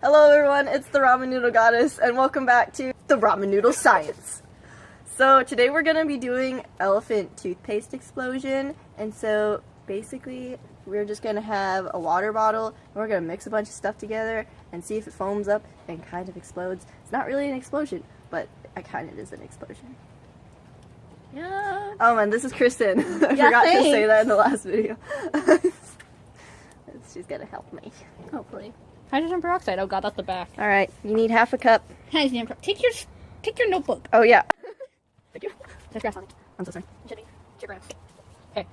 Hello everyone, it's the Ramen Noodle Goddess, and welcome back to the Ramen Noodle Science. So today we're going to be doing elephant toothpaste explosion, and so basically we're just going to have a water bottle, and we're going to mix a bunch of stuff together and see if it foams up and kind of explodes. It's not really an explosion, but it kind of is an explosion. Yeah. Oh man, this is Kristen. I forgot to say that in the last video. She's going to help me. Hopefully. Hydrogen peroxide. Oh god, that's the back. Alright, you need half a cup. Take your notebook. Oh yeah. Thank you. There's grass on it. I'm so sorry. It should be. It's your grass. Okay.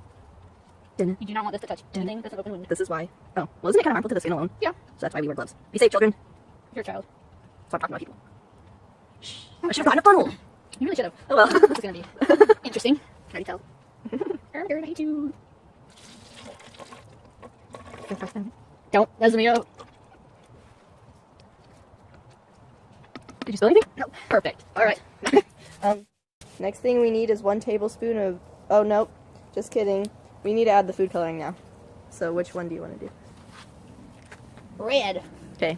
You do not want this to touch anything that's an open wound. This is why. Oh, well, isn't it kind of harmful to the skin alone? Yeah. So that's why we wear gloves. Be safe, children. You're a child. So I'm talking about people. Shh. I should have gotten a funnel. You really should have. Oh well. This is gonna be interesting. Can you tell? I hate you. Don't mess me up. Did you spill anything? No. Perfect. Alright. Next thing we need is 1 tablespoon of... Oh, nope. Just kidding. We need to add the food coloring now. So which one do you want to do? Red. Okay.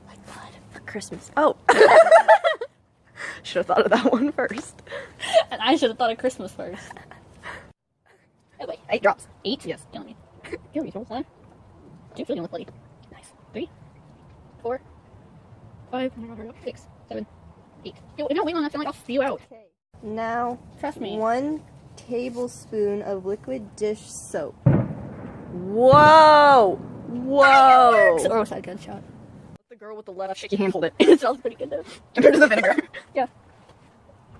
Like blood. For Christmas. Oh! Should have thought of that one first. And I should have thought of Christmas first. Oh wait. 8 drops. 8? Yes. Killing me. You're reasonable. 1, 2, really look bloody. Nice. 3, 4, 5, 6, 7, 8. Yo, if you don't wait long enough, I'll spew out. Okay. Now, Trust me. 1 tablespoon of liquid dish soap. Whoa! Whoa! Or was that a gunshot? The girl with the left shaky hand hold it. It smells pretty good though. Compared to the vinegar. Yeah.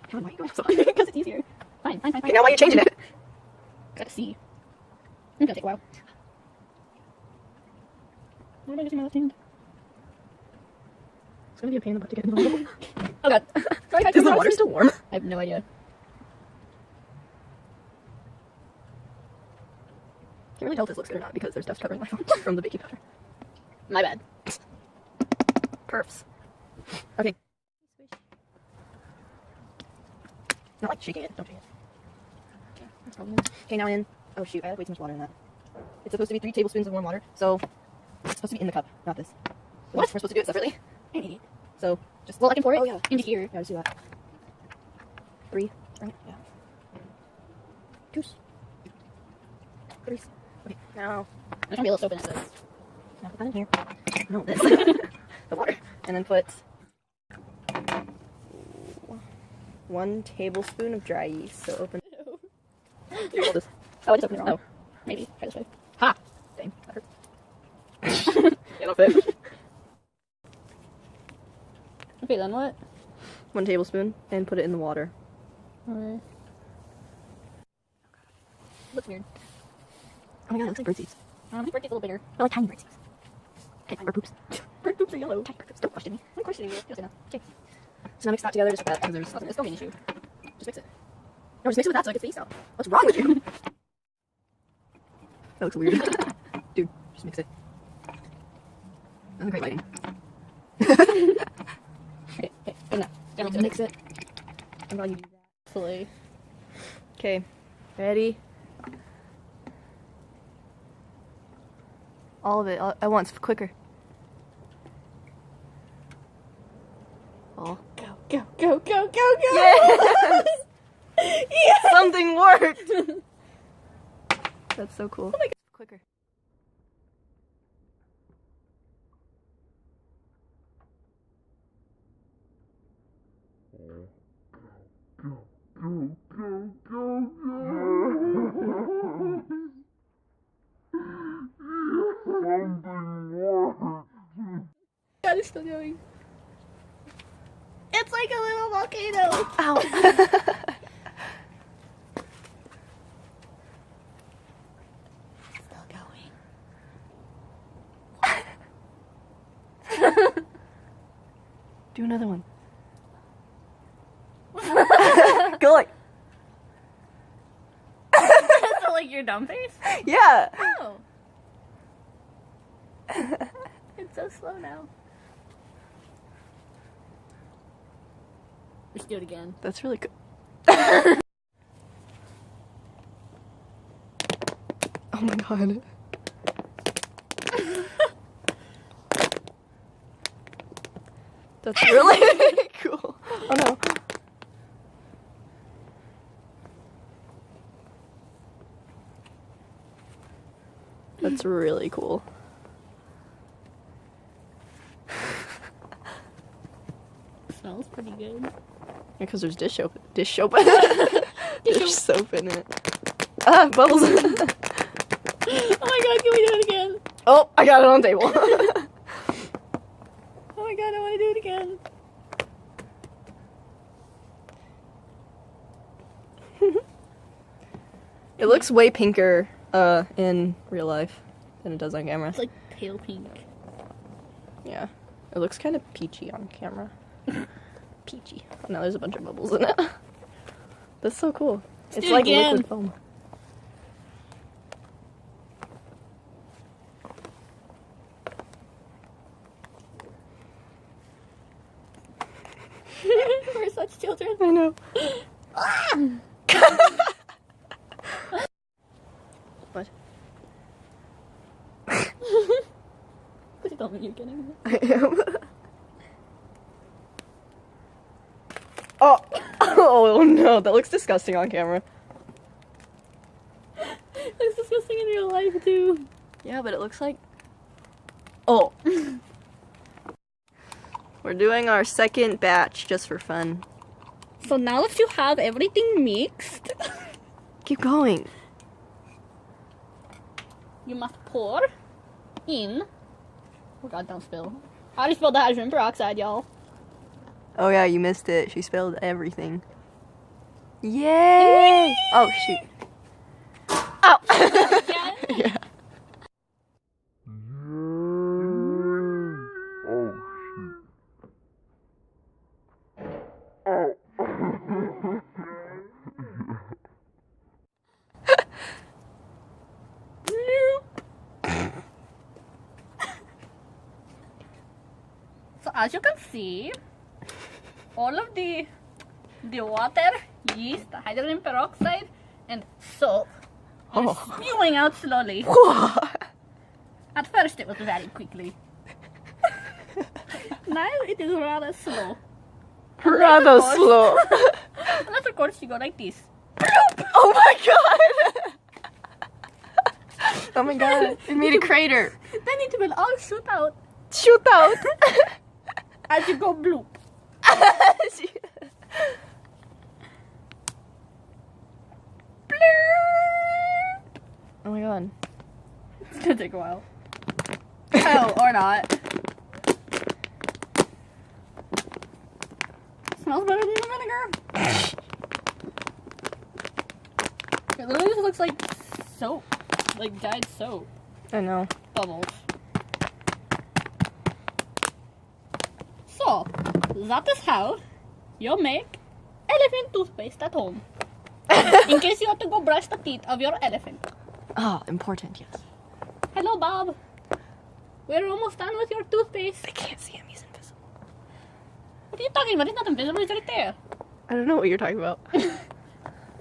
God, why are you going so Because it's easier. Fine. Okay, now why are you changing it? Gotta see. It's gonna take a while. What am I using my left hand? It's gonna be a pain in the butt to get in the water. Oh god. Sorry, Is the water still warm? I have no idea. Can't really tell if this looks good or not because there's dust covering my phone from the baking powder. My bad. Perfs. Okay. Not like shaking it. Don't shake it. Okay, that's probably good. Okay, now in. Oh shoot, I had way too much water in that. It's supposed to be 3 tablespoons of warm water, so it's supposed to be in the cup, not this. What? We're supposed to do it separately. I'm an idiot. So just Well, I can pour it Yeah, into here. just do that. 3, right? Yeah. Juice. 3. Okay, now There's gonna be a little soap in it, so now put that in here. No, this. The water. And then put 1 tablespoon of dry yeast. So open. Here, hold this. oh, I just opened it wrong. Oh. Maybe. Try this way. Ha! Dang, that hurts. It'll fit. Okay, then what? 1 tablespoon and put it in the water. Looks weird. Oh my god, it looks like bird seeds. This bird's a little bigger. I like tiny bird seeds. Okay, fine, bird poops. Bird poops are yellow. Tiny bird poops. Don't question me. I'm questioning you. You'll say no. Okay. So now mix that together just like that because there's It's gonna be an issue. Just mix it. No, just mix it with that so I can space out. What's wrong with you? That looks weird. Dude, just mix it. That's great lighting. Okay, good enough. Yeah, Mix it. And while you do that. Hopefully. Okay, ready? All of it at once, quicker. All. Go. Yes! Yes! Something worked! That's so cool. Oh my god. Quicker. God, it's still going. It's like a little volcano. Ow! Still going. Do another one. Go like. Is it like your dumb face? Yeah! Oh. It's so slow now. Let's do it again. That's really good. Oh my god. That's really cool. Oh no. That's really cool. Smells pretty good. Because there's dish soap dish soap in it. Ah, bubbles. Oh my god, can we do it again? Oh, I got it on the table. Oh my god, I want to do it again. It looks way pinker in real life than it does on camera. It's like pale pink. Yeah. It looks kind of peachy on camera. Peachy. Oh, now there's a bunch of bubbles in it. That's so cool. It's like liquid foam. We're such children. I know. What? Please tell me you're kidding me. I am. Oh! Oh no, that looks disgusting on camera. It looks disgusting in real life too. Yeah, but it looks like... Oh! We're doing our second batch just for fun. So now that you have everything mixed, Keep going. you must pour in... Oh god, don't spill. I already spilled the hydrogen peroxide, y'all. Oh yeah, you missed it. She spilled everything. Yay! Oh shoot. Oh! Again? Yeah. So as you can see, all of the water, yeast, hydrogen peroxide, and soap is spewing out slowly. At first it was very quickly. Now it is rather slow. Rather slow. Unless of course you go like this. Oh my god! Oh my god, it made a crater. Then it will all shoot out Shoot out! as you go bloop. Oh my god. It's gonna take a while. Oh, or not. Smells better than the vinegar. It literally just looks like soap. Like dyed soap. I know. Bubbles. So, that is how you make elephant toothpaste at home. In case you have to go brush the teeth of your elephant. Oh, important, yes. Hello, Bob. We're almost done with your toothpaste. I can't see him, he's invisible. What are you talking about? He's not invisible, he's right there. I don't know what you're talking about.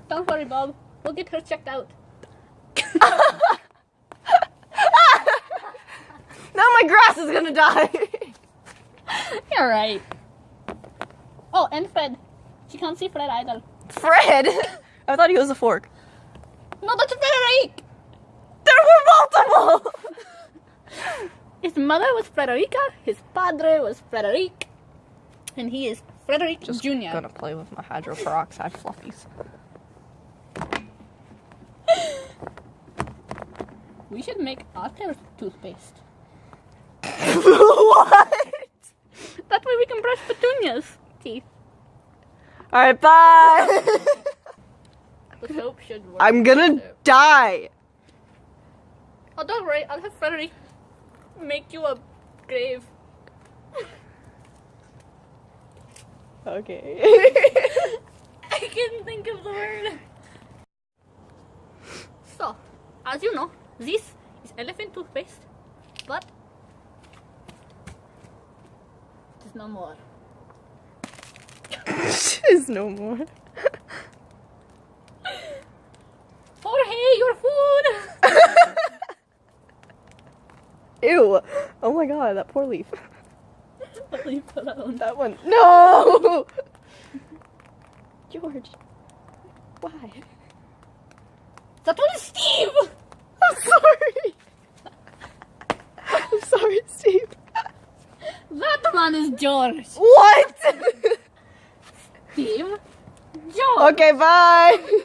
Don't worry, Bob. We'll get her checked out. Now my grass is gonna die! You're right. Oh, and Fred. She can't see Fred either. Fred! I thought he was a fork. No, that's Frederic! There were multiple! His mother was Frederica, his padre was Frederic, and he is Frederic Just Jr. gonna play with my hydroperoxide fluffies. We should make otter toothpaste. What? That way we can brush Petunia's teeth. Alright, bye! The soap should work. I'm gonna die! Oh, don't worry, I'll have Frederic make you a grave. Okay. I couldn't think of the word. So, as you know, this is elephant toothpaste, but there's no more. There's no more. Jorge, your food! Ew. Oh my god, that poor leaf. Leave it alone. That one. No! George. Why? That one is Steve! I'm sorry. I'm sorry, Steve. That one is George. What? Steve. George. Okay, bye.